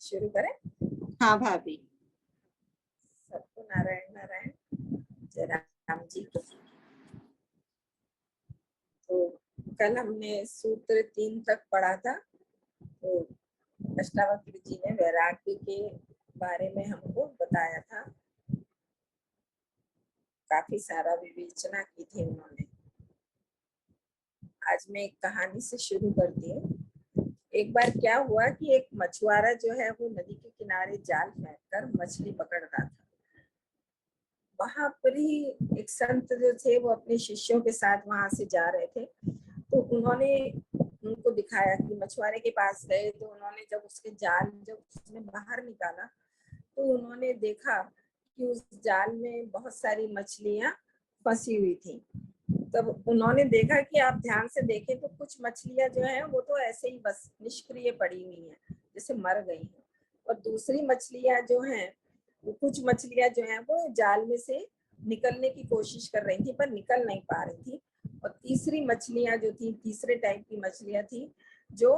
शुरू करें? हाँ भाभी। सबको नारायण नारायण, जय राम जी की। तो कल हमने सूत्र 3 तक पढ़ा था। तो अष्टावक्र जी ने वैराग्य के बारे में हमको बताया था, काफी सारा विवेचना की थी उन्होंने। आज मैं एक कहानी से शुरू करती हूँ। एक बार क्या हुआ कि एक मछुआरा जो है वो नदी के किनारे जाल फेंककर मछली पकड़ रहा था। वहां पर ही एक संत जो थे वो अपने शिष्यों के साथ वहां से जा रहे थे। तो उन्होंने उनको दिखाया कि मछुआरे के पास गए। तो उन्होंने जब उसके जाल जब उसने बाहर निकाला तो उन्होंने देखा कि उस जाल में बहुत सारी मछलियां फंसी हुई थी। तब उन्होंने देखा कि आप ध्यान से देखें तो कुछ मछलियां जो हैं वो तो ऐसे ही बस निष्क्रिय पड़ी हुई हैं, जैसे मर गई हैं। और दूसरी मछलियां जो हैं वो कुछ मछलियां जो हैं वो जाल में से निकलने की कोशिश कर रही थी पर निकल नहीं पा रही थी। और तीसरी मछलियां जो थी, तीसरे टाइप की मछलियां थी जो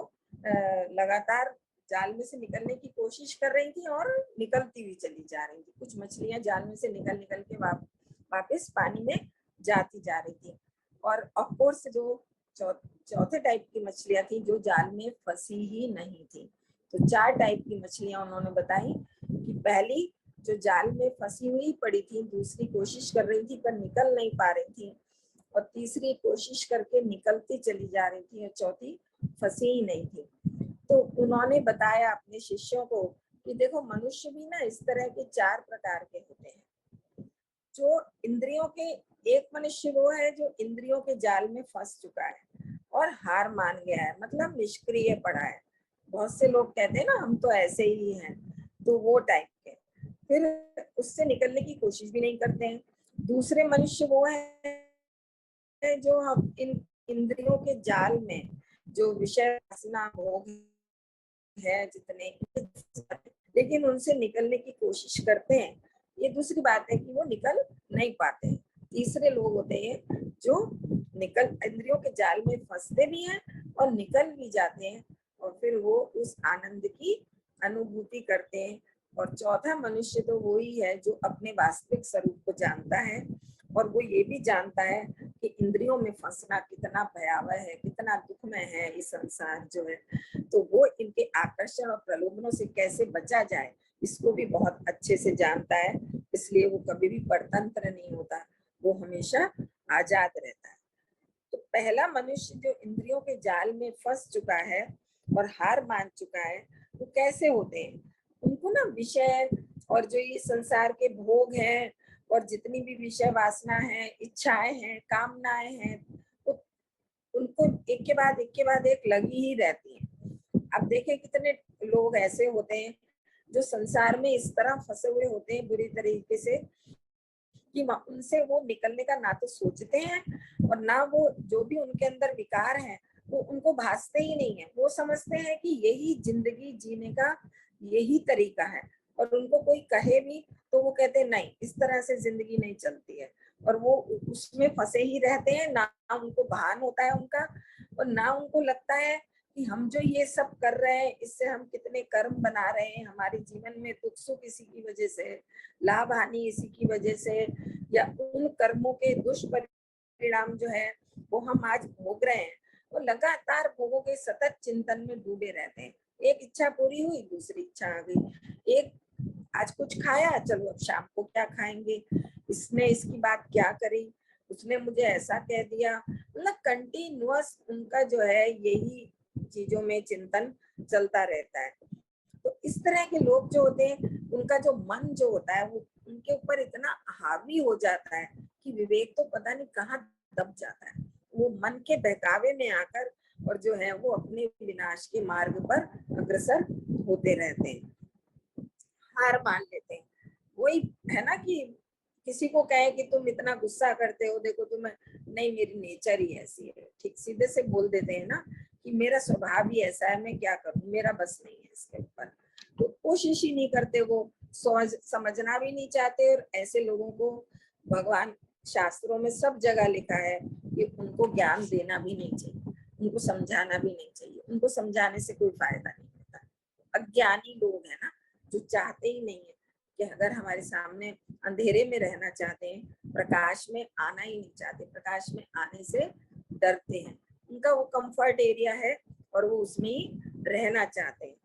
लगातार जाल में से निकलने की कोशिश कर रही थी और निकलती हुई चली जा रही थी। कुछ मछलियां जाल में से निकल निकल के वापस पानी में जाती जा रही थी। और ऑफ कोर्स जो चौथे टाइप की मछलियां थी जो जाल में फंसी ही नहीं थी। तो 4 टाइप की मछलियां उन्होंने बताई कि पहली जो जाल में फंसी हुई पड़ी थी, दूसरी कोशिश कर रही थी पर निकल नहीं पा रही थी, और तीसरी कोशिश करके निकलती चली जा रही थी, और चौथी फंसी ही नहीं थी। तो उन्होंने बताया अपने शिष्यों को कि देखो मनुष्य भी ना इस तरह के 4 प्रकार के होते हैं। जो इंद्रियों के, एक मनुष्य वो है जो इंद्रियों के जाल में फंस चुका है और हार मान गया है, मतलब निष्क्रिय पड़ा है। बहुत से लोग कहते हैं ना हम तो ऐसे ही हैं, तो वो टाइप के। फिर उससे निकलने की कोशिश भी नहीं करते हैं। दूसरे मनुष्य वो है जो हम इन इंद्रियों के जाल में जो विषय वासना भोग है जितने, लेकिन उनसे निकलने की कोशिश करते हैं। ये दूसरी बात है कि वो निकल नहीं पाते हैं। तीसरे लोग होते हैं जो इंद्रियों के जाल में फंसते भी हैं और निकल भी जाते हैं, और फिर वो उस आनंद की अनुभूति करते हैं। और चौथा मनुष्य तो वही है जो अपने वास्तविक स्वरूप को जानता है, और वो ये भी जानता है कि इंद्रियों में फंसना कितना भयावह है, कितना दुखमय है ये संसार जो है। तो वो इनके आकर्षण और प्रलोभनों से कैसे बचा जाए इसको भी बहुत अच्छे से जानता है। इसलिए वो कभी भी परतंत्र नहीं होता, वो हमेशा आजाद रहता है। तो पहला मनुष्य जो इंद्रियों के जाल में फंस चुका है और हार मान चुका है, वो कैसे होते हैं? उनको ना विषय और जो ये संसार के भोग हैं और जितनी भी विषय वासना है, इच्छाएं हैं, कामनाएं हैं, तो उनको एक के बाद एक लगी ही रहती है। अब देखें कितने लोग ऐसे होते हैं जो संसार में इस तरह फंसे हुए होते हैं बुरी तरीके से कि उनसे वो निकलने का ना तो सोचते हैं, और ना वो जो भी उनके अंदर विकार है वो उनको भासते ही नहीं है। वो समझते हैं कि यही जिंदगी जीने का यही तरीका है, और उनको कोई कहे भी तो वो कहते हैं नहीं, इस तरह से जिंदगी नहीं चलती है। और वो उसमें फंसे ही रहते हैं, ना उनको भान होता है उनका, और ना उनको लगता है कि हम जो ये सब कर रहे हैं इससे हम कितने कर्म बना रहे हैं, हमारे जीवन में दुख सुख इसी की वजह से, लाभ हानि इसी की वजह से, या उन कर्मों के दुष्परिणाम जो है वो हम आज भोग रहे हैं। तो लगातार भोगों के सतत चिंतन में डूबे रहते हैं। एक इच्छा पूरी हुई, दूसरी इच्छा आ गई। एक आज कुछ खाया, चलो अब शाम को क्या खाएंगे, इसने इसकी बात क्या करी, उसने मुझे ऐसा कह दिया। मतलब कंटिन्यूअस उनका जो है यही चीजों में चिंतन चलता रहता है। तो इस तरह के लोग जो होते हैं उनका जो मन जो होता है वो उनके ऊपर इतना हावी हो जाता है कि विवेक तो पता नहीं कहाँ दब जाता है। वो मन के बहकावे में आकर और जो है वो अपने विनाश के मार्ग पर अग्रसर होते रहते हैं, हार मान लेते हैं। वही है ना कि किसी को कहे कि तुम इतना गुस्सा करते हो, देखो तुम, नहीं मेरी नेचर ही ऐसी है, ठीक सीधे से बोल देते हैं ना कि मेरा स्वभाव ही ऐसा है, मैं क्या करूं, मेरा बस नहीं है इसके ऊपर। तो कोशिश ही नहीं करते, वो समझना भी नहीं चाहते। और ऐसे लोगों को भगवान शास्त्रों में सब जगह लिखा है कि उनको ज्ञान देना भी नहीं चाहिए, उनको समझाना भी नहीं चाहिए, उनको समझाने से कोई फायदा नहीं होता। अज्ञानी लोग हैं ना, जो चाहते ही नहीं है कि अगर हमारे सामने अंधेरे में रहना चाहते हैं, प्रकाश में आना ही नहीं चाहते, प्रकाश में आने से डरते हैं, उनका वो कंफर्ट एरिया है और वो उसमें ही रहना चाहते हैं।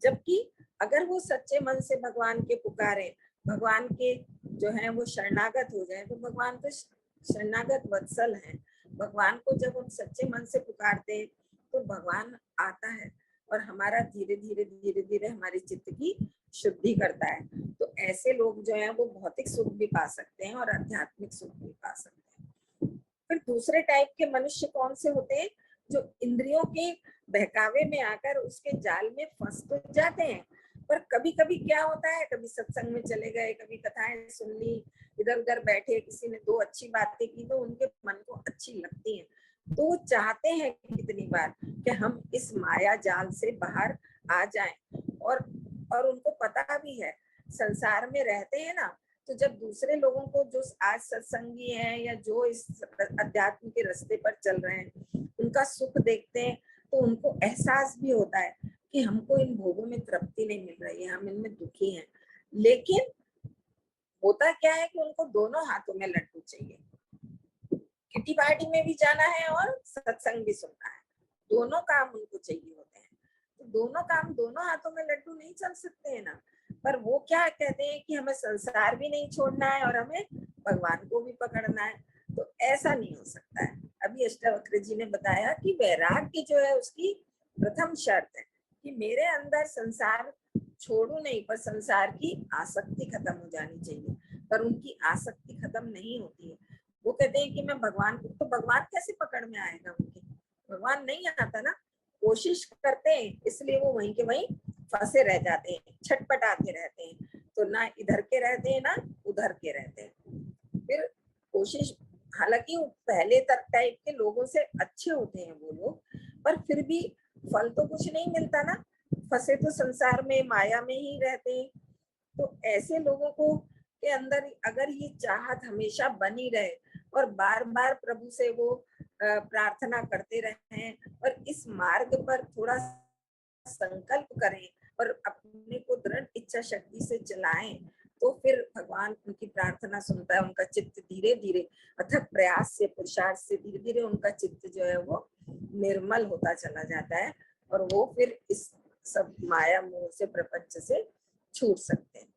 जबकि अगर वो सच्चे मन से भगवान के पुकारे, भगवान के जो है वो शरणागत हो जाए, तो भगवान तो शरणागत वत्सल हैं। भगवान को जब हम सच्चे मन से पुकारते हैं तो भगवान आता है और हमारा धीरे धीरे धीरे धीरे हमारे चित्त की शुद्धि करता है। तो ऐसे लोग जो है वो भौतिक सुख भी पा सकते हैं और आध्यात्मिक सुख भी पा सकते हैं। फिर दूसरे टाइप के मनुष्य कौन से होते हैं? जो इंद्रियों के बहकावे में आकर उसके जाल में फंस तो जाते हैं, पर कभी कभी क्या होता है, कभी सत्संग में चले गए, कभी कथाएं सुन ली, इधर उधर बैठे, किसी ने दो अच्छी बातें की तो उनके मन को अच्छी लगती है, तो वो चाहते हैं कितनी बार कि हम इस माया जाल से बाहर आ जाएं। और उनको पता भी है, संसार में रहते हैं ना, तो जब दूसरे लोगों को जो आज सत्संगी हैं या जो इस अध्यात्म के रास्ते पर चल रहे हैं उनका सुख देखते हैं, तो उनको एहसास भी होता है कि हमको इन भोगों में तृप्ति नहीं मिल रही है, हम इनमें दुखी हैं। लेकिन होता क्या है कि उनको दोनों हाथों में लड्डू चाहिए, किटी पार्टी में भी जाना है और सत्संग भी सुनना है, दोनों काम उनको चाहिए होते हैं। तो दोनों काम, दोनों हाथों में लड्डू नहीं चल सकते हैं ना। पर वो क्या कहते हैं कि हमें संसार भी नहीं छोड़ना है और हमें भगवान को भी पकड़ना है, तो ऐसा नहीं हो सकता है। अभी अष्टावक्र जी ने बताया कि वैराग्य जो है उसकी प्रथम शर्त है कि मेरे अंदर संसार छोड़ू नहीं, पर संसार की आसक्ति खत्म हो जानी चाहिए। पर उनकी आसक्ति खत्म नहीं होती है। वो कहते हैं कि मैं भगवान को, तो भगवान कैसे पकड़ में आएगा उनके? भगवान नहीं आता ना, कोशिश करते हैं इसलिए वो वहीं के वहीं फंसे रह जाते हैं, छटपटाते रहते हैं, तो ना इधर के रहते हैं ना उधर के रहते हैं। फिर कोशिश, हालांकि पहले तक टाइप के लोगों से अच्छे होते हैं वो लोग, पर फिर भी फल तो कुछ नहीं मिलता ना, फंसे तो संसार में माया में ही रहते हैं। तो ऐसे लोगों को के अंदर अगर ये चाहत हमेशा बनी रहे और बार बार प्रभु से वो प्रार्थना करते रहें और इस मार्ग पर थोड़ा संकल्प करें और अपने को दृढ़ इच्छा शक्ति से चलाएं, तो फिर भगवान उनकी प्रार्थना सुनता है। उनका चित्त धीरे धीरे अथक प्रयास से, पुरुषार्थ से धीरे धीरे उनका चित्त जो है वो निर्मल होता चला जाता है और वो फिर इस सब माया मोह से, प्रपंच से छूट सकते हैं।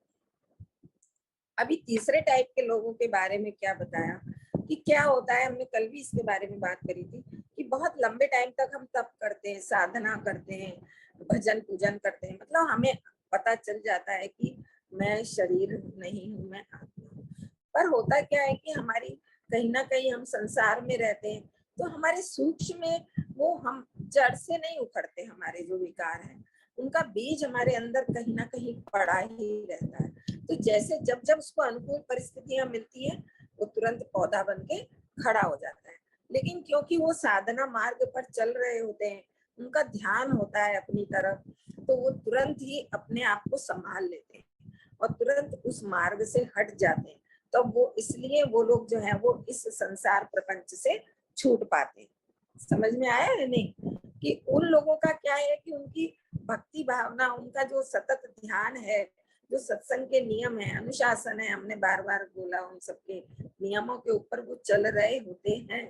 अभी तीसरे टाइप के लोगों के बारे में क्या बताया कि क्या होता है, हमने कल भी इसके बारे में बात करी थी कि बहुत लंबे टाइम तक हम तप करते हैं, साधना करते हैं, भजन पूजन करते हैं, मतलब हमें पता चल जाता है कि मैं शरीर नहीं हूँ, मैं आत्मा हूँ। पर होता क्या है कि हमारी कहीं ना कहीं हम संसार में रहते हैं, तो हमारे सूक्ष्म में वो हम जड़ से नहीं उखड़ते, हमारे जो विकार हैं उनका बीज हमारे अंदर कहीं ना कहीं पड़ा ही रहता है। तो जैसे जब जब उसको अनुकूल परिस्थितियां मिलती है वो तुरंत पौधा बन के खड़ा हो जाता है। लेकिन क्योंकि वो साधना मार्ग पर चल रहे होते हैं, उनका ध्यान होता है अपनी तरफ, तो वो तुरंत ही अपने आप को संभाल लेते हैं और तुरंत उस मार्ग से हट जाते हैं। तो वो इसलिए वो लोग जो है वो इस संसार प्रपंच से छूट पाते हैं। समझ में आया है नहीं कि उन लोगों का क्या है कि उनकी भक्ति भावना, उनका जो सतत ध्यान है, जो सत्संग के नियम है, अनुशासन है, हमने बार बार बोला, उन सबके नियमों के ऊपर वो चल रहे होते हैं,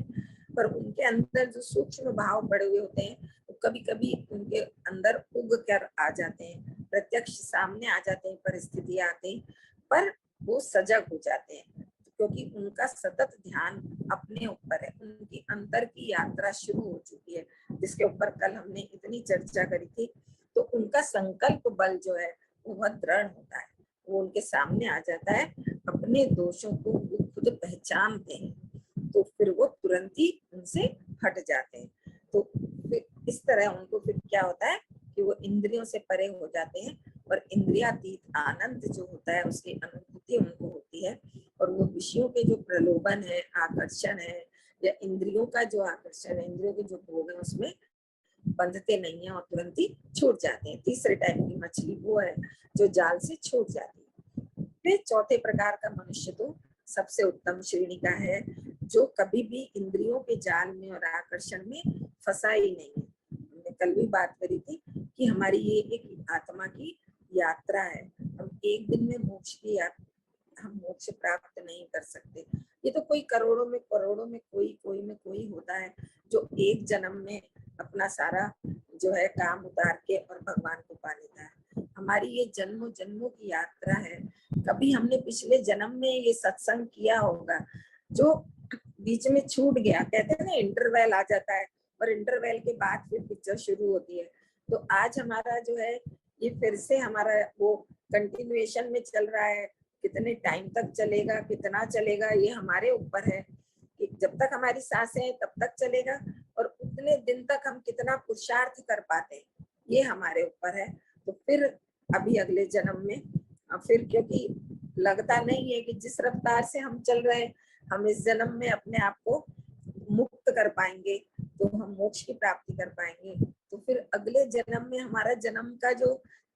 पर उनके अंदर जो सूक्ष्म भाव पड़े हुए होते हैं वो कभी कभी उनके अंदर उग कर आ जाते हैं, प्रत्यक्ष सामने आ जाते हैं, परिस्थिति आते हैं, पर वो सजग हो जाते हैं क्योंकि उनका सतत ध्यान अपने ऊपर है, उनकी अंतर की यात्रा शुरू हो चुकी है, जिसके ऊपर कल हमने इतनी चर्चा करी थी। तो उनका संकल्प बल जो है वो बहुत दृढ़ होता है, वो उनके सामने आ जाता है, अपने दोषों को वो खुद पहचानते हैं, तो फिर वो तुरंत ही उनसे हट जाते हैं। तो फिर इस तरह उनको फिर क्या होता है कि वो इंद्रियों से परे हो जाते हैं और इंद्रियातीत आनंद जो होता है उसकी अनुभूति उनको होती है, और वो विषयों के जो प्रलोभन है, आकर्षण है, या इंद्रियों का जो आकर्षण है, इंद्रियों के जो भोग है उसमें बंधते नहीं है और तुरंत ही छूट जाते हैं। तीसरे टाइप की मछली वो है जो जाल से छूट जाती है। फिर चौथे प्रकार का मनुष्य तो सबसे उत्तम श्रेणी का है, जो कभी भी इंद्रियों के जाल में और आकर्षण में फंसा ही नहीं है। हमने कल भी बात करी थी कि हमारी ये एक आत्मा की यात्रा है। हम एक दिन में मोक्ष की हम मोक्ष प्राप्त नहीं कर सकते। ये तो कोई करोड़ों में कोई होता है जो एक जन्म में अपना सारा जो है काम उतार के और भगवान को पा लेता है। हमारी ये जन्मों जन्मों की यात्रा है। कभी हमने पिछले जन्म में ये सत्संग किया होगा जो बीच में छूट गया, कहते हैं ना इंटरवल आ जाता है और इंटरवल के बाद फिर पिक्चर शुरू होती है। तो आज हमारा जो है ये फिर से हमारा वो कंटिन्यूएशन में चल रहा है। कितने टाइम तक चलेगा, कितना चलेगा, ये हमारे ऊपर है कि जब तक हमारी सांसें हैं तब तक चलेगा और उतने दिन तक हम कितना पुरुषार्थ कर पाते हैं, ये हमारे ऊपर है। तो फिर अभी अगले जन्म में फिर, क्योंकि लगता नहीं है कि जिस रफ्तार से हम चल रहे हैं हम इस जन्म में अपने आप को मुक्त कर पाएंगे, तो हम मोक्ष की प्राप्ति कर पाएंगे। तो फिर अगले जन्म में हमारा जन्म का जो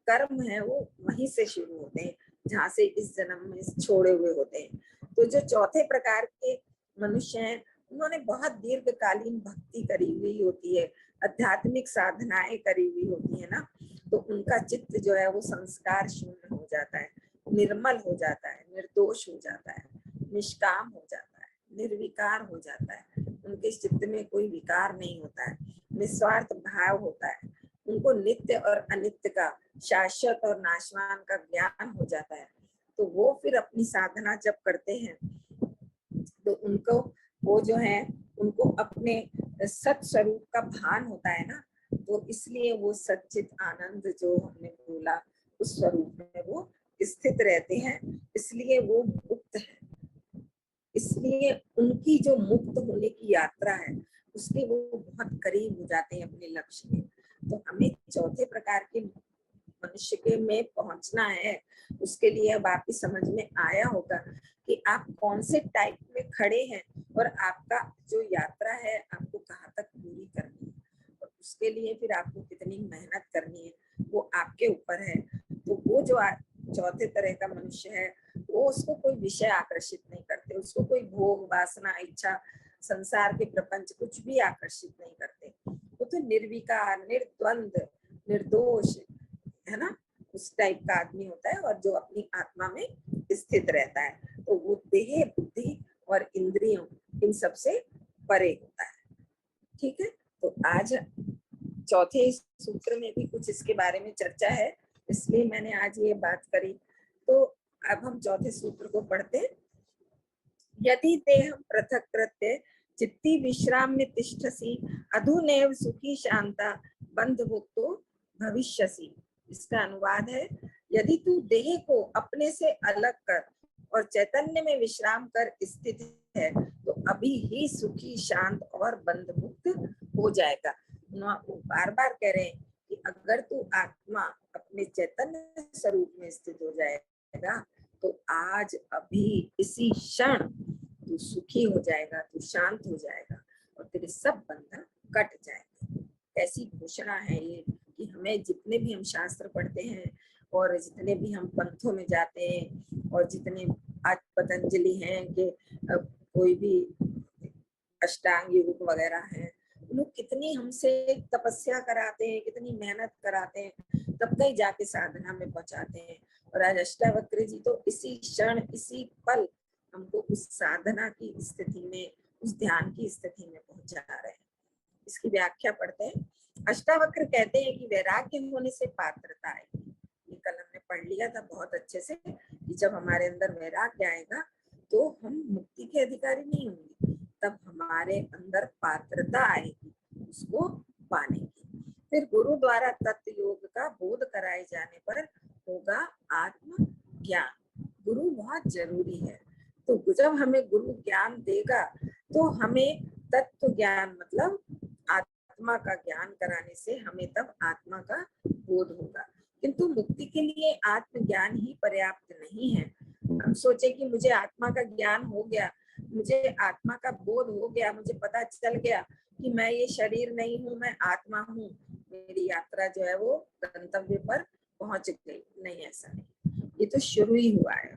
कर्म है वो वहीं से शुरू होते हैं जहाँ से इस जन्म में छोड़े हुए होते हैं। तो जो चौथे प्रकार के मनुष्य हैं उन्होंने बहुत दीर्घकालीन भक्ति करी हुई होती है, आध्यात्मिक साधनाएं करी हुई होती है ना, तो उनका चित्त जो है वो संस्कार शून्य हो जाता है, निर्मल हो जाता है, निर्दोष हो जाता है, निष्काम हो जाता है, निर्विकार हो जाता है। उनके चित्त में कोई विकार नहीं होता है, निस्वार्थ भाव होता है। उनको नित्य और अनित्य का, शाश्वत और नाशवान का ज्ञान हो जाता है। तो वो फिर अपनी साधना जब करते हैं तो उनको वो जो है उनको अपने सत स्वरूप का भान होता है ना, तो इसलिए वो सच्चित आनंद जो हमने बोला उस स्वरूप में वो स्थित रहते हैं, इसलिए वो मुक्त है। इसलिए उनकी जो मुक्त होने की यात्रा है उसके वो बहुत करीब हो जाते हैं अपने लक्ष्य में। तो हमें चौथे प्रकार के मनुष्य के में पहुंचना है, उसके लिए अब आपकी समझ में आया होगा कि आप कौन से टाइप में खड़े हैं और आपका जो यात्रा है आपको कहाँ तक पूरी करनी है और उसके लिए फिर आपको कितनी मेहनत करनी है वो आपके ऊपर है। तो वो जो चौथे तरह का मनुष्य है वो, उसको कोई विषय आकर्षित नहीं करते, उसको कोई भोग वासना इच्छा संसार के प्रपंच कुछ भी आकर्षित नहीं करते। वो तो निर्विकार, निर्द्वंद, निर्दोष है ना, उस टाइप का आदमी होता है और जो अपनी आत्मा में स्थित रहता है। तो वो देह, बुद्धि और इंद्रियों इन सब से परे होता है। ठीक है, तो आज चौथे सूत्र में भी कुछ इसके बारे में चर्चा है, इसलिए मैंने आज ये बात करी। तो अब हम चौथे सूत्र को पढ़ते हैं। यदि देह पृथक कृत्य चित्ती विश्राम में तिष्ठसी अधुनैव सुखी शांता बंध मुक्तो भविष्यसि। इसका अनुवाद है, यदि तू देह को अपने से अलग कर और चैतन्य में विश्राम कर स्थित है तो अभी ही सुखी, शांत और बंध मुक्त हो जाएगा। वो बार बार कह रहे हैं कि अगर तू आत्मा अपने चैतन्य स्वरूप में स्थित हो जाएगा तो आज अभी इसी क्षण तू सुखी हो जाएगा, तू शांत हो जाएगा और तेरे सब बंधन कट जाएंगे। ऐसी घोषणा है ये कि हमें जितने भी हम शास्त्र पढ़ते हैं और जितने भी हम पंथों में जाते हैं और जितने आज पतंजलि हैं कि कोई भी अष्टांग योग वगैरह हैं, लोग कितनी हमसे तपस्या कराते हैं, कितनी मेहनत कराते हैं, तब कहीं जाके साधना में पहुंचाते हैं। और आज अष्टावक्र जी तो इसी क्षण इसी पल हमको उस साधना की स्थिति में, उस ध्यान की स्थिति में पहुंचा रहे हैं। इसकी व्याख्या पढ़ते हैं। अष्टावक्र कहते हैं कि वैराग्य होने से पात्रता आएगी। ये कल हमने पढ़ लिया था बहुत अच्छे से कि जब हमारे अंदर वैराग्य आएगा तो हम मुक्ति के अधिकारी नहीं होंगे, तब हमारे अंदर पात्रता आएगी उसको पाने की। फिर गुरु द्वारा तत्व योग का बोध कराए जाने पर होगा आत्म ज्ञान। गुरु बहुत जरूरी है। तो जब हमें गुरु ज्ञान देगा तो हमें तत्व ज्ञान मतलब आत्मा का ज्ञान कराने से हमें तब आत्मा का बोध होगा। किंतु मुक्ति के लिए आत्मज्ञान ही पर्याप्त नहीं है। हम सोचे कि मुझे आत्मा का ज्ञान हो गया, मुझे आत्मा का बोध हो गया, मुझे पता चल गया कि मैं ये शरीर नहीं हूँ, मैं आत्मा हूँ, मेरी यात्रा जो है वो गंतव्य पर पहुंच गई। नहीं, ऐसा नहीं, ये तो शुरू ही हुआ है।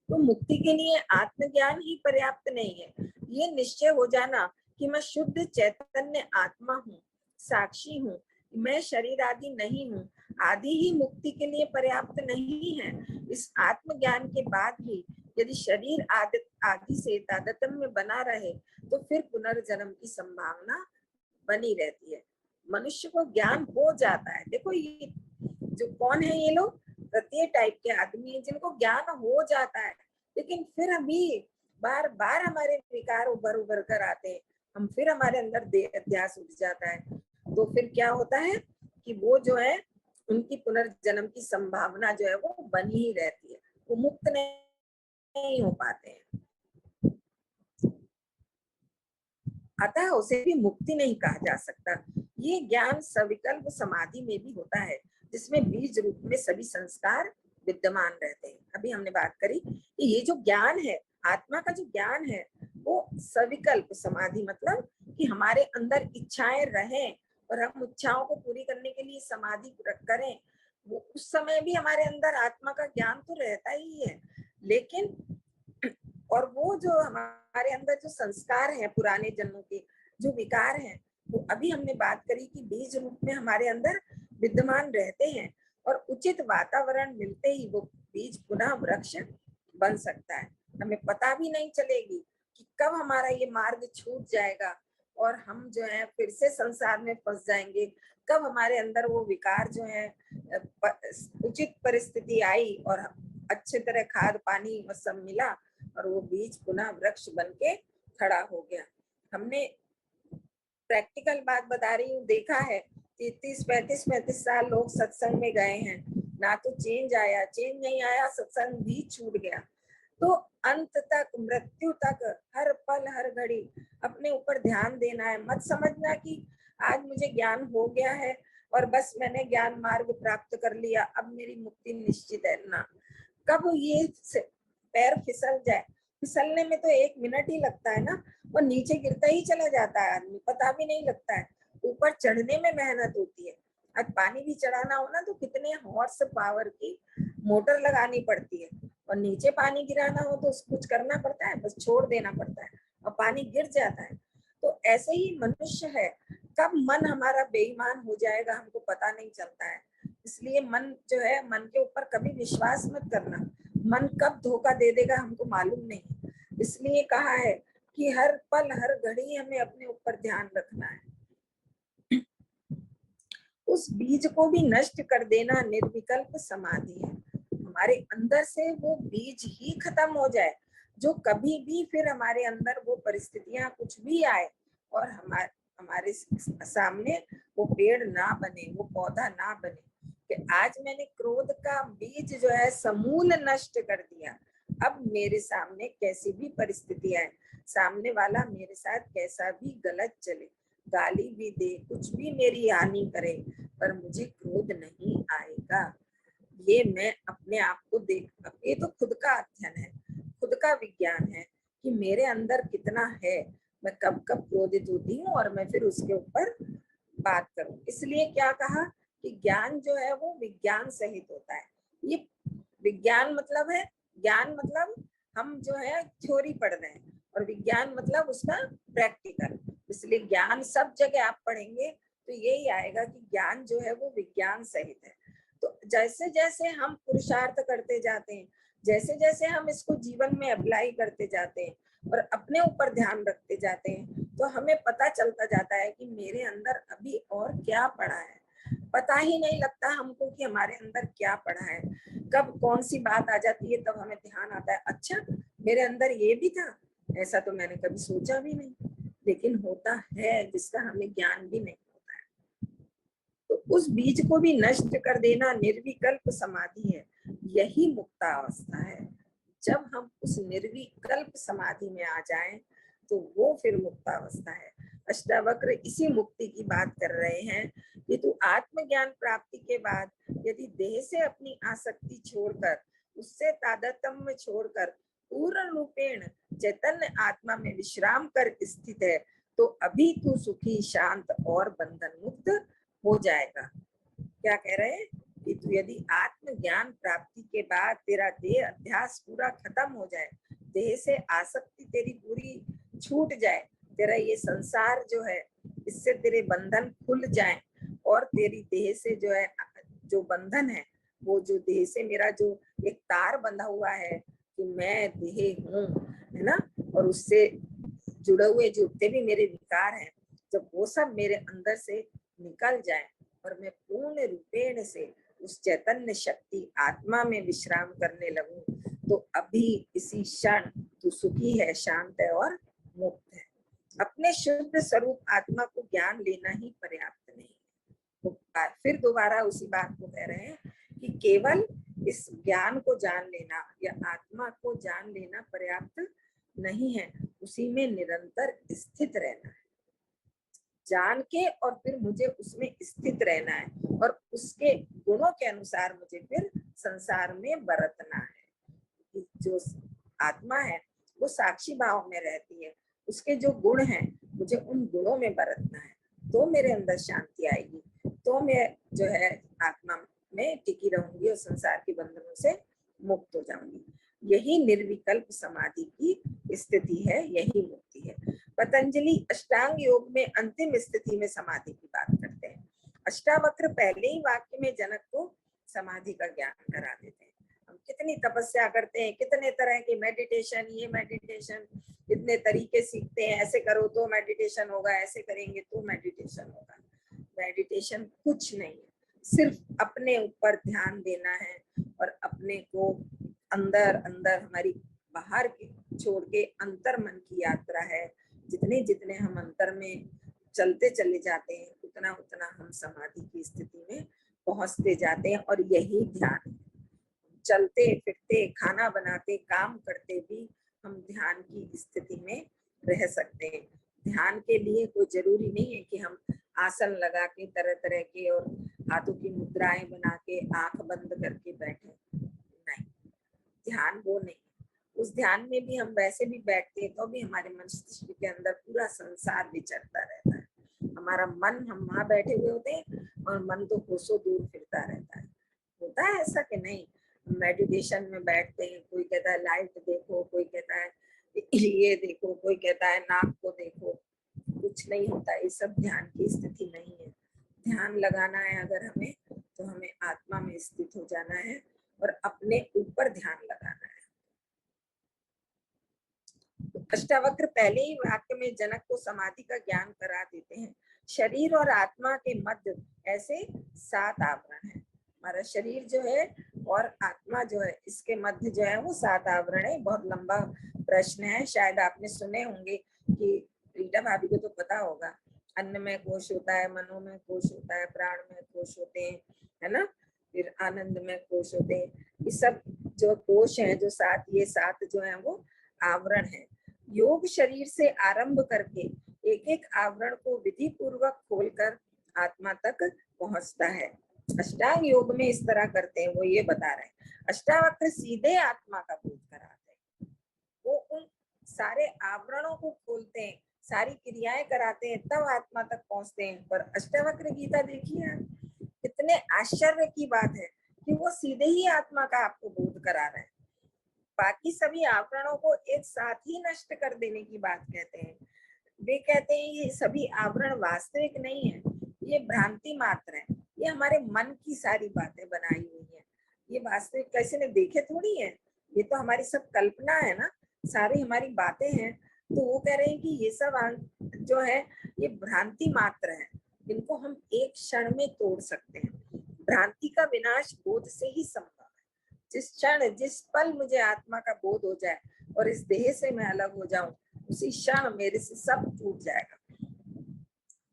तो मुक्ति के लिए आत्मज्ञान ही पर्याप्त नहीं है। ये निश्चय हो जाना कि मैं शुद्ध चैतन्य आत्मा हूँ, साक्षी हूँ, मैं शरीर आदि नहीं हूँ आदि ही मुक्ति के लिए पर्याप्त नहीं है। इस आत्मज्ञान के बाद भी यदि शरीर आदि से तादात्म्य में बना रहे तो फिर पुनर्जन्म की संभावना बनी रहती है। मनुष्य को ज्ञान हो जाता है। देखो ये जो कौन है, ये लोग प्रत्येक टाइप के आदमी हैं जिनको ज्ञान हो जाता है, लेकिन फिर अभी बार बार हमारे विकार उभर कर आते हैं, हम फिर हमारे अंदर देह अध्यास उठ जाता है। तो फिर क्या होता है कि वो जो है उनकी पुनर्जन्म की संभावना जो है वो बनी ही रहती है, वो मुक्त नहीं हो पाते हैं। अतः उसे भी मुक्ति नहीं कहा जा सकता। ये ज्ञान सविकल्प समाधि में भी होता है, जिसमें बीज रूप में सभी संस्कार विद्यमान रहते हैं। अभी हमने बात करी कि ये जो ज्ञान है, आत्मा का जो ज्ञान है, वो सविकल्प समाधि मतलब कि हमारे अंदर इच्छाएं रहें और हम इच्छाओं को पूरी करने के लिए समाधि करें। वो उस समय भी हमारे अंदर आत्मा का ज्ञान तो रहता ही है, लेकिन और वो जो हमारे अंदर जो संस्कार हैं पुराने जन्मों के, जो विकार हैं, वो अभी हमने बात करी कि बीज रूप में हमारे अंदर विद्यमान रहते हैं और उचित वातावरण मिलते ही वो बीज पुनः वृक्ष बन सकता है। हमें पता भी नहीं चलेगी कि कब हमारा ये मार्ग छूट जाएगा और हम जो है फिर से संसार में फंस जाएंगे, कब हमारे अंदर वो विकार जो है उचित परिस्थिति आई और अच्छे तरह खाद पानी सब मिला और वो बीज पुनः वृक्ष बनके खड़ा हो गया। हमने प्रैक्टिकल बात बता रही हूँ, देखा है 30-35 साल लोग सत्संग में गए हैं, ना तो चेंज आया, चेंज नहीं आया, सत्संग भी छूट गया। तो अंत तक, मृत्यु तक, हर पल हर घड़ी अपने ऊपर ध्यान देना है। मत समझना कि आज मुझे ज्ञान हो गया है और बस मैंने ज्ञान मार्ग प्राप्त कर लिया, अब मेरी मुक्ति निश्चित है ना। कब ये पैर फिसल जाए, फिसलने में तो 1 मिनट ही लगता है ना, और नीचे गिरता ही चला जाता है आदमी, पता भी नहीं लगता है। ऊपर चढ़ने में मेहनत होती है। अब पानी भी चढ़ाना हो ना तो कितने हॉर्स पावर की मोटर लगानी पड़ती है, और नीचे पानी गिराना हो तो कुछ करना पड़ता है, बस छोड़ देना पड़ता है और पानी गिर जाता है। तो ऐसे ही मनुष्य है, कब मन हमारा बेईमान हो जाएगा हमको पता नहीं चलता है। इसलिए मन जो है, मन के ऊपर कभी विश्वास मत करना, मन कब धोखा दे देगा हमको मालूम नहीं। इसलिए कहा है कि हर पल हर घड़ी हमें अपने ऊपर ध्यान रखना है। उस बीज को भी नष्ट कर देना निर्विकल्प समाधि है। हमारे अंदर से वो बीज ही खत्म हो जाए, जो कभी भी फिर हमारे अंदर वो परिस्थितियां कुछ भी आए और हमारे सामने वो पेड़ ना बने, वो पौधा ना बने कि आज मैंने क्रोध का बीज जो है समूल नष्ट कर दिया। अब मेरे सामने कैसी भी परिस्थिति आए, सामने वाला मेरे साथ कैसा भी गलत चले, गाली भी दे, कुछ भी मेरी हानि करे, पर मुझे क्रोध नहीं आएगा। ये मैं अपने आप को देख, ये तो खुद का अध्ययन है, खुद का विज्ञान है कि मेरे अंदर कितना है, मैं कब कब क्रोधित होती हूँ और मैं फिर उसके ऊपर बात करूं। इसलिए क्या कहा कि ज्ञान जो है वो विज्ञान सहित होता है। ये विज्ञान मतलब है, ज्ञान मतलब हम जो है थ्योरी पढ़ रहे हैं और विज्ञान मतलब उसका प्रैक्टिकल। इसलिए ज्ञान सब जगह आप पढ़ेंगे तो यही आएगा कि ज्ञान जो है वो विज्ञान सहित है। तो जैसे जैसे हम पुरुषार्थ करते जाते हैं, जैसे जैसे हम इसको जीवन में अप्लाई करते जाते हैं और अपने ऊपर ध्यान रखते जाते हैं, तो हमें पता चलता जाता है कि मेरे अंदर अभी और क्या पड़ा है। पता ही नहीं लगता हमको कि हमारे अंदर क्या पड़ा है। कब कौन सी बात आ जाती है तब हमें ध्यान आता है, अच्छा मेरे अंदर ये भी था, ऐसा तो मैंने कभी सोचा भी नहीं, लेकिन होता है जिसका हमें ज्ञान भी नहीं होता है। तो उस बीज को भी नष्ट कर देना निर्विकल्प समाधि है, यही मुक्तावस्था है। जब हम उस निर्विकल्प समाधि में आ जाएं तो वो फिर मुक्तावस्था है। अष्टावक्र इसी मुक्ति की बात कर रहे हैं कि तू आत्मज्ञान प्राप्ति के बाद यदि देह से अपनी आसक्ति छोड़कर, उससे तादात्म्य छोड़कर पूर्ण रूपेण चैतन्य आत्मा में विश्राम कर स्थित है, तो अभी तू सुखी, शांत और बंधन मुक्त हो जाएगा। क्या कह रहे हैं कि तू यदि आत्मज्ञान प्राप्ति के बाद तेरा देह अध्यास पूरा खत्म हो जाए, देह से आसक्ति तेरी पूरी छूट जाए, तेरा ये संसार जो है इससे तेरे बंधन खुल जाए और तेरी देह से जो है जो बंधन है, वो जो देह से मेरा जो एक तार बंधा हुआ है कि मैं देह हूँ, है ना, और उससे जुड़े हुए जितने भी मेरे विकार हैं, जब वो सब मेरे अंदर से निकल जाए और मैं पूर्ण रूपेण से उस चैतन्य शक्ति आत्मा में विश्राम करने लगूं, तो अभी इसी क्षण तू सुखी है, शांत है और मुक्त है। अपने शुद्ध स्वरूप आत्मा को ज्ञान लेना ही पर्याप्त नहीं है। तो फिर दोबारा उसी बात को कह रहे हैं कि केवल इस ज्ञान को जान लेना या आत्मा को जान लेना पर्याप्त नहीं है, उसी में निरंतर स्थित रहना है। जान के और फिर मुझे उसमें स्थित रहना है और उसके गुणों के अनुसार मुझे फिर संसार में बरतना है। जो आत्मा है वो साक्षी भाव में रहती है, उसके जो गुण हैं मुझे उन गुणों में बरतना है, तो मेरे अंदर शांति आएगी, तो मैं जो है आत्मा में टिकी रहूंगी और संसार के बंधनों से मुक्त हो जाऊंगी। यही निर्विकल्प समाधि की स्थिति है, यही मुक्ति है। पतंजलि अष्टांग योग में अंतिम स्थिति में समाधि की बात करते हैं। अष्टावक्र पहले ही वाक्य में जनक को समाधि का ज्ञान करा देते हैं। हम कितनी तपस्या करते हैं, कितने तरह के मेडिटेशन, ये मेडिटेशन कितने तरीके सीखते हैं, ऐसे करो तो मेडिटेशन होगा, ऐसे करेंगे तो मेडिटेशन होगा। मेडिटेशन कुछ नहीं है, सिर्फ अपने ऊपर ध्यान देना है और अपने को अंदर अंदर हमारी बाहर छोड़ के अंतर मन की यात्रा है। जितने जितने हम अंतर में चलते चले जाते हैं, उतना उतना हम समाधि की स्थिति में पहुंचते जाते हैं। और यही ध्यान है। चलते फिरते, खाना बनाते, काम करते भी हम ध्यान की स्थिति में रह सकते हैं। ध्यान के लिए कोई जरूरी नहीं है कि हम आसन लगा के तरह तरह के और हाथों की मुद्राएं बना के आंख बंद करके बैठे, नहीं, ध्यान वो नहीं। उस ध्यान में भी हम वैसे भी बैठते हैं तो भी हमारे मस्तिष्क के अंदर पूरा संसार विचरता रहता है। हमारा मन, हम वहां बैठे हुए होते हैं और मन तो कोसों दूर फिरता रहता है। होता है ऐसा कि नहीं? मेडिटेशन में बैठते हैं, कोई कहता है लाइट देखो, कोई कहता है ये देखो, कोई कहता है नाक को देखो, कुछ नहीं होता। ये सब ध्यान की स्थिति नहीं है। ध्यान लगाना है अगर हमें, तो हमें आत्मा में स्थित हो जाना है और अपने ऊपर ध्यान लगाना है। अष्टावक्र पहले ही वाक्य में जनक को समाधि का ज्ञान करा देते हैं। शरीर और आत्मा के मध्य ऐसे 7 आवरण हैं। हमारा शरीर जो है और आत्मा जो है, इसके मध्य जो है वो 7 आवरण है। बहुत लंबा प्रश्न है, शायद आपने सुने होंगे कि रीटा भाभी को तो पता होगा, अन्नमय कोश होता है, मनोमय कोश होता है, प्राणमय कोश होते हैं, है ना, फिर आनंदमय कोश होते हैं। ये सब जो कोश हैं, जो 7, ये 7 जो है वो आवरण है। योग शरीर से आरंभ करके एक एक आवरण को विधि पूर्वक खोलकर आत्मा तक पहुंचता है। अष्टांग योग में इस तरह करते हैं, वो ये बता रहे हैं। अष्टावक्र सीधे आत्मा का बोध कराते हैं, वो उन सारे आवरणों को खोलते हैं, सारी क्रियाएं कराते हैं, तब आत्मा तक पहुंचते हैं। पर अष्टावक्र गीता देखिए, कितने आश्चर्य की बात है कि वो सीधे ही आत्मा का आपको बोध करा रहे हैं। बाकी सभी आवरणों को एक साथ ही नष्ट कर देने की बात कहते हैं। वे कहते हैं ये सभी आवरण वास्तविक नहीं है, ये भ्रांति मात्र है, ये हमारे मन की सारी बातें बनाई हुई है, ये वास्तविक कैसे ने देखे थोड़ी है, ये तो हमारी सब कल्पना है ना, सारी हमारी बातें हैं। तो वो कह रहे हैं कि ये सब जो है ये भ्रांति मात्र है, इनको हम एक क्षण में तोड़ सकते हैं। भ्रांति का विनाश बोध से ही संभव है। जिस क्षण, जिस पल मुझे आत्मा का बोध हो जाए और इस देह से मैं अलग हो जाऊं, उसी क्षण मेरे से सब टूट जाएगा।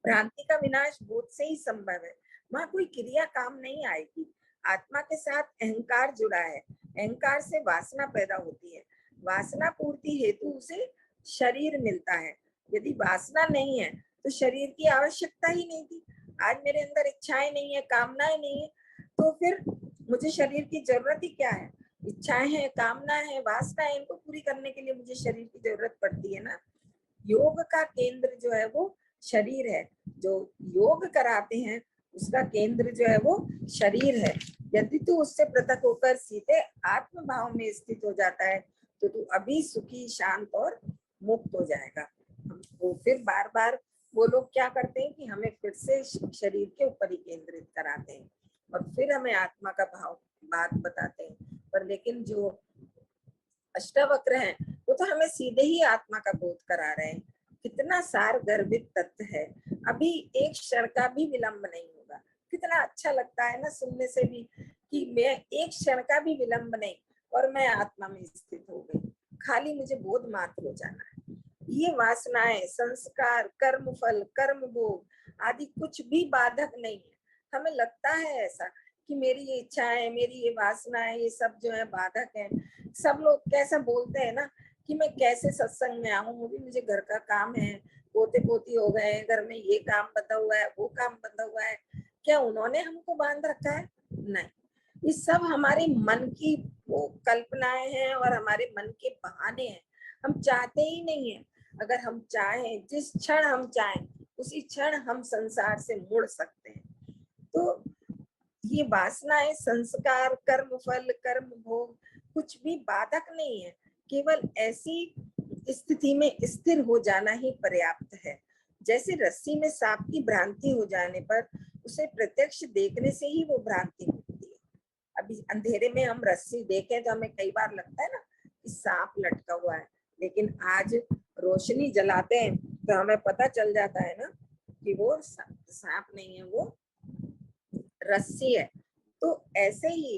भ्रांति का विनाश बोध से ही संभव है, वहां कोई क्रिया काम नहीं आएगी। आत्मा के साथ अहंकार जुड़ा है, अहंकार से वासना पैदा होती है, वासना पूर्ति हेतु उसे शरीर मिलता है। यदि वासना नहीं है तो शरीर की आवश्यकता ही नहीं थी। आज मेरे अंदर इच्छाएं नहीं है, कामनाएं नहीं है, तो फिर मुझे शरीर की जरूरत ही क्या है? इच्छाएं हैं, कामना है, वासना है, इनको पूरी करने के लिए मुझे शरीर की जरूरत पड़ती है ना। योग का केंद्र जो है वो शरीर है, जो योग कराते हैं उसका केंद्र जो है वो शरीर है। यदि तू उससे पृथक होकर सीधे आत्म भाव में स्थित हो जाता है तो तू अभी सुखी, शांत और मुक्त हो जाएगा। हमको फिर बार बार वो लोग क्या करते हैं कि हमें फिर से शरीर के ऊपर ही केंद्रित कराते हैं और फिर हमें आत्मा का भाव बात बताते हैं। पर लेकिन जो अष्टावक्र हैं वो तो हमें सीधे ही आत्मा का बोध करा रहे हैं। कितना सार गर्भित तत्व है, अभी एक क्षण का भी विलंब नहीं होगा। कितना अच्छा लगता है ना सुनने से भी कि मैं एक क्षण का भी विलंब नहीं और मैं आत्मा में स्थित हो गई, खाली मुझे बोध मात्र हो जाना है। ये वासनाएं, संस्कार, कर्म फल, कर्म भोग आदि कुछ भी बाधक नहीं है। हमें लगता है ऐसा कि मेरी ये इच्छाएं, मेरी ये वासनाएं, ये सब जो है बाधक है। सब लोग कैसा बोलते हैं ना कि मैं कैसे सत्संग में आऊं, वो भी मुझे घर का काम है, पोते पोती हो गए हैं, घर में ये काम बंधा हुआ है, वो काम बंधा हुआ है। क्या उन्होंने हमको बांध रखा है? नहीं, ये सब हमारे मन की वो कल्पनाएं हैं और हमारे मन के बहाने हैं। हम चाहते ही नहीं है। अगर हम चाहें, जिस क्षण हम चाहें उसी क्षण हम संसार से मुड़ सकते हैं। तो ये वासनाएं, संस्कार, कर्म फल, कर्म भोग कुछ भी बाधक नहीं है। केवल ऐसी स्थिति में स्थिर हो जाना ही पर्याप्त है। जैसे रस्सी में सांप की भ्रांति हो जाने पर उसे प्रत्यक्ष देखने से ही वो भ्रांति मिटती है। अभी अंधेरे में हम रस्सी देखें तो हमें कई बार लगता है ना कि सांप लटका हुआ है, लेकिन आज रोशनी जलाते हैं तो हमें पता चल जाता है ना कि वो सांप नहीं है, वो रस्सी है। तो ऐसे ही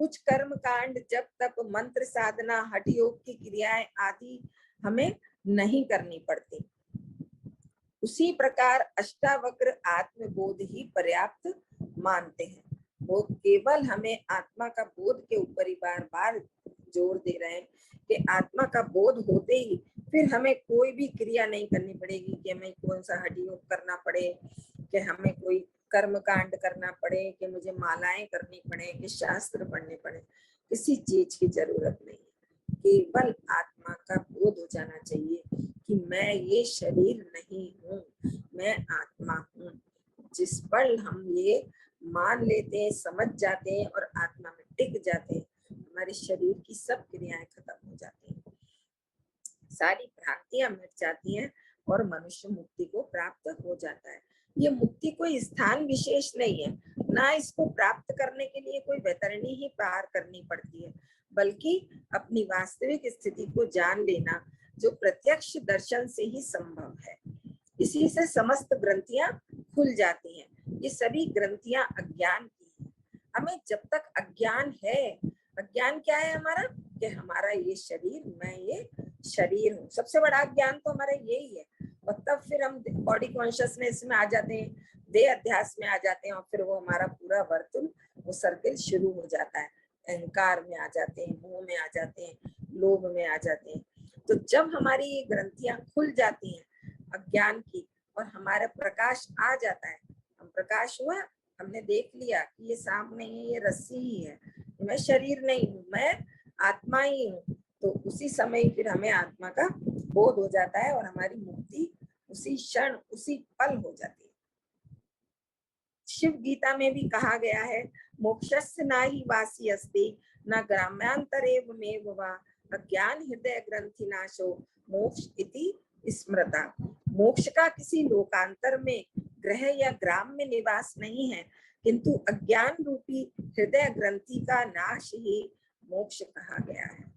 कुछ कर्म कांड, जब तक मंत्र साधना, हठ योग की क्रियाएं आदि हमें नहीं करनी पड़ती, उसी प्रकार अष्टावक्र आत्मबोध ही पर्याप्त मानते हैं। वो केवल हमें आत्मा का बोध के ऊपर ही बार बार जोर दे रहे हैं कि आत्मा का बोध होते ही फिर हमें कोई भी क्रिया नहीं करनी पड़ेगी कि हमें कौन सा हठ योग करना पड़े, कि हमें कोई कर्म कांड करना पड़े, कि मुझे मालाएं करनी पड़े, कि शास्त्र पढ़ने पड़े। किसी चीज की जरूरत नहीं है। केवल आत्मा का बोध हो जाना चाहिए कि मैं ये शरीर नहीं हूँ, मैं आत्मा हूँ। जिस पल हम ये मान लेते हैं, समझ जाते हैं और आत्मा में टिक जाते हैं, हमारे शरीर की सब क्रियाएं खत्म हो जाती हैं, सारी भ्रांतियां मिट जाती हैं और मनुष्य मुक्ति को प्राप्त हो जाता है। ये मुक्ति कोई स्थान विशेष नहीं है, ना इसको प्राप्त करने के लिए कोई वैतरणी ही पार करनी पड़ती है, बल्कि अपनी वास्तविक स्थिति को जान लेना जो प्रत्यक्ष दर्शन से ही संभव है। इसी से समस्त ग्रंथियां खुल जाती हैं। ये सभी ग्रंथियां अज्ञान की हैं। हमें जब तक अज्ञान है, अज्ञान क्या है हमारा, कि हमारा ये शरीर, मैं ये शरीर हूँ, सबसे बड़ा ज्ञान तो हमारा यही है। और तब फिर हम बॉडी कॉन्शियसनेस में आ जाते हैं, देह अध्यास में आ जाते हैं और फिर वो हमारा पूरा वर्तुल, वो सर्किल शुरू हो जाता है। अहंकार में आ जाते हैं, मोह में आ जाते हैं, लोभ में आ जाते हैं। तो जब हमारी ये ग्रंथियां खुल जाती हैं अज्ञान की और हमारा प्रकाश आ जाता है, हम प्रकाश हुआ, हमने देख लिया कि ये सांप नहीं है, ये रस्सी ही है, मैं शरीर नहीं हूँ, मैं आत्मा ही हूँ। तो उसी समय फिर हमें आत्मा का बोध हो जाता है और हमारी मुक्ति उसी क्षण, उसी पल हो जाती है। शिव गीता में भी कहा गया है, मोक्षस्य न ही वासी अस्ति न ग्राम्यांतरेव मेव वा अज्ञान हृदय ग्रंथि नाशो मोक्ष इति स्मृता। मोक्ष का किसी लोकांतर में, ग्रह या ग्राम में निवास नहीं है, किंतु अज्ञान रूपी हृदय ग्रंथि का नाश ही मोक्ष कहा गया है।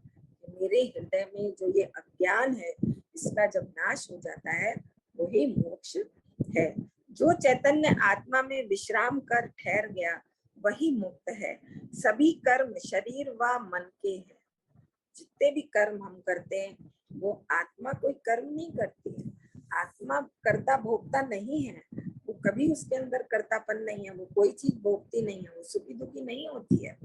मेरे हृदय में जो ये अज्ञान है, इसका जब नाश हो जाता है वही मोक्ष है। जो चैतन्य आत्मा में विश्राम कर ठहर गया वही मुक्त है। सभी कर्म शरीर व मन के हैं। जितने भी कर्म हम करते हैं वो आत्मा कोई कर्म नहीं करती है। आत्मा कर्ता भोक्ता नहीं है, वो कभी उसके अंदर कर्तापन नहीं है, वो कोई चीज भोगती नहीं है, वो सुखी दुखी नहीं होती है।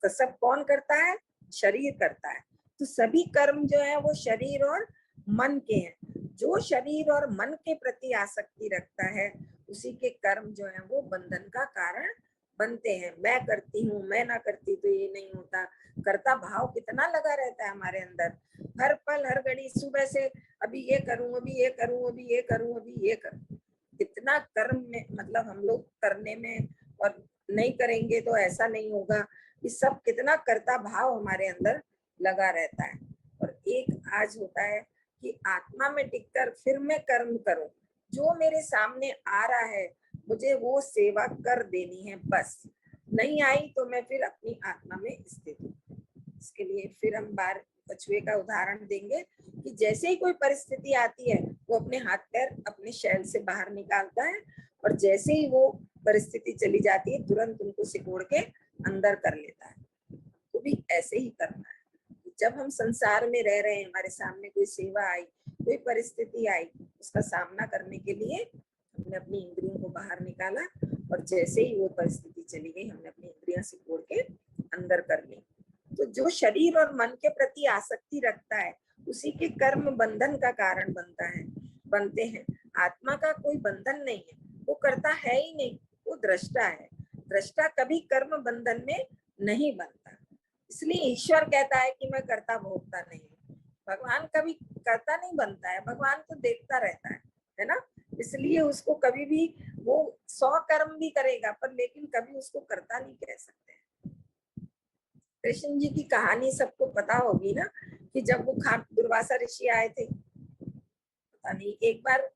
तो सब कौन करता है? शरीर करता है। तो सभी कर्म जो है वो शरीर और मन के हैं। जो शरीर और मन के प्रति आसक्ति रखता है उसी के कर्म जो है वो बंधन का कारण बनते हैं। मैं करती हूँ, मैं ना करती तो ये नहीं होता। कर्ता भाव कितना लगा रहता है हमारे अंदर, हर पल हर घड़ी, सुबह से अभी ये करूं, अभी ये करूं, अभी ये करूं, अभी ये करूं। कितना कर्म में मतलब हम लोग करने में, और नहीं करेंगे तो ऐसा नहीं होगा, ये सब कितना कर्ता भाव हमारे अंदर लगा रहता है। और एक आज होता है कि आत्मा में टिककर फिर मैं कर्म करूं, जो मेरे सामने आ रहा है मुझे वो सेवा कर देनी है बस, नहीं आई तो मैं फिर अपनी आत्मा में स्थित हूँ। इसके लिए फिर हम बार कछुए का उदाहरण देंगे कि जैसे ही कोई परिस्थिति आती है वो अपने हाथ पैर अपने शैल से बाहर निकालता है, और जैसे ही वो परिस्थिति चली जाती है तुरंत उनको सिकोड़ के अंदर कर लेता है। तो भी ऐसे ही करना है। जब हम संसार में रह रहे हैं, हमारे सामने कोई सेवा आई, कोई परिस्थिति आई, उसका सामना करने के लिए हमने अपनी इंद्रियों को बाहर निकाला, और जैसे ही वो परिस्थिति चली गई हमने अपनी इंद्रियां सिकोड़ के अंदर कर ली। तो जो शरीर और मन के प्रति आसक्ति रखता है उसी के कर्म बंधन का कारण बनते हैं। आत्मा का कोई बंधन नहीं है, वो करता है ही नहीं, वो दृष्टा है। दृष्टा कभी कर्म बंधन में नहीं बनता। इसलिए ईश्वर कहता है कि मैं करता भोगता नहीं हूँ। भगवान कभी करता नहीं बनता है, भगवान तो देखता रहता है ना। इसलिए उसको कभी भी वो 100 कर्म भी करेगा पर लेकिन कभी उसको करता नहीं कह सकते। कृष्ण जी की कहानी सबको पता होगी ना, कि जब वो दुर्वासा ऋषि आए थे, पता नहीं एक बार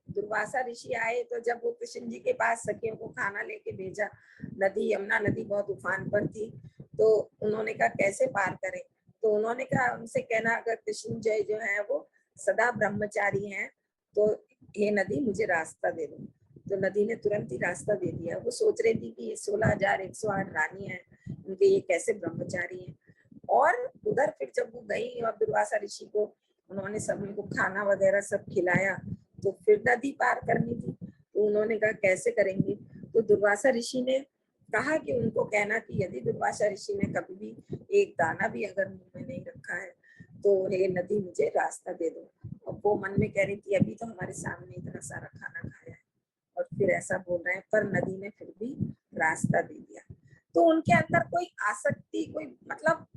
दुर्वासा ऋषि आए तो जब वो कृष्ण जी के पास सखियों को खाना लेके भेजा, नदी यमुना नदी बहुत उफान पर थी, तो उन्होंने कहा कैसे पार करें, तो उन्होंने कहा उनसे कहना अगर कृष्ण जय जो है वो सदा ब्रह्मचारी हैं तो हे नदी मुझे रास्ता दे दो। तो नदी ने तुरंत ही रास्ता दे दिया। वो सोच रही थी कि 16,108 रानी है, उनके ये कैसे ब्रह्मचारी हैं। और उधर फिर जब वो गई और दुर्वासा ऋषि को उन्होंने सभी को खाना वगैरह सब खिलाया, तो फिर नदी पार करनी थी। तो उन्होंने कहा कैसे करेंगे, तो दुर्वासा ऋषि ने कहा कि उनको कहना कि यदि दुर्वासा ऋषि ने कभी भी एक दाना भी अगर मुंह में नहीं रखा है तो हे नदी मुझे रास्ता दे दो। और वो मन में कह रही थी अभी तो हमारे सामने इतना सारा खाना खाया है, और फिर ऐसा बोल रहे हैं, पर नदी ने फिर भी रास्ता दे दिया। तो उनके अंदर कोई आसक्ति, कोई मतलब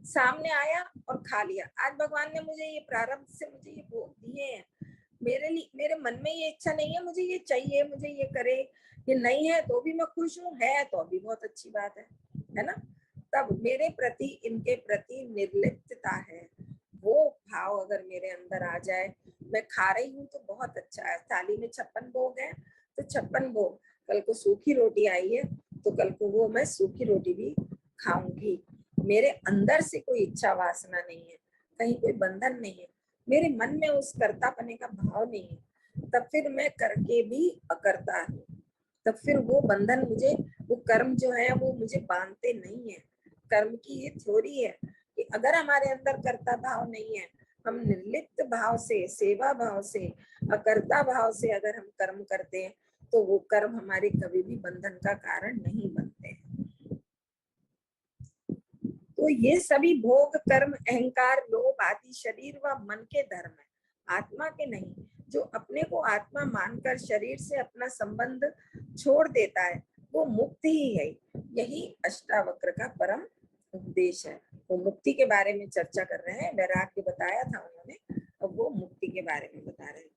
सामने आया और खा लिया। आज भगवान ने मुझे ये प्रारब्ध से मुझे ये भोग दिए हैं, मेरे लिए मेरे मन में ये इच्छा नहीं है मुझे ये चाहिए, मुझे ये करे, ये नहीं है तो भी मैं खुश हूँ, है तो भी बहुत अच्छी बात है ना। तब मेरे प्रति इनके प्रति निर्लिप्तता है, वो भाव अगर मेरे अंदर आ जाए, मैं खा रही हूँ तो बहुत अच्छा है, थाली में 56 भोग है तो 56 भोग, कल को सूखी रोटी आई है तो कल को वो मैं सूखी रोटी भी खाऊंगी। मेरे अंदर से कोई इच्छा वासना नहीं है, कहीं कोई बंधन नहीं है, मेरे मन में उस कर्तापने का भाव नहीं है, तब फिर मैं करके भी अकर्ता हूँ। तब फिर वो बंधन मुझे, वो कर्म जो है वो मुझे बांधते नहीं है। कर्म की ये थ्योरी है कि अगर हमारे अंदर कर्ता भाव नहीं है, हम निर्लिप्त भाव से, सेवा भाव से, अकर्ता भाव से अगर हम कर्म करते हैं तो वो कर्म हमारे कभी भी बंधन का कारण नहीं बनते हैं। तो ये सभी भोग, कर्म, अहंकार, लोभ आदि शरीर व मन के धर्म है, आत्मा के नहीं। जो अपने को आत्मा मानकर शरीर से अपना संबंध छोड़ देता है वो मुक्त ही है। यही अष्टावक्र का परम उपदेश है। वो मुक्ति के बारे में चर्चा कर रहे हैं, वैराग्य बताया था उन्होंने, अब वो मुक्ति के बारे में बता रहे हैं।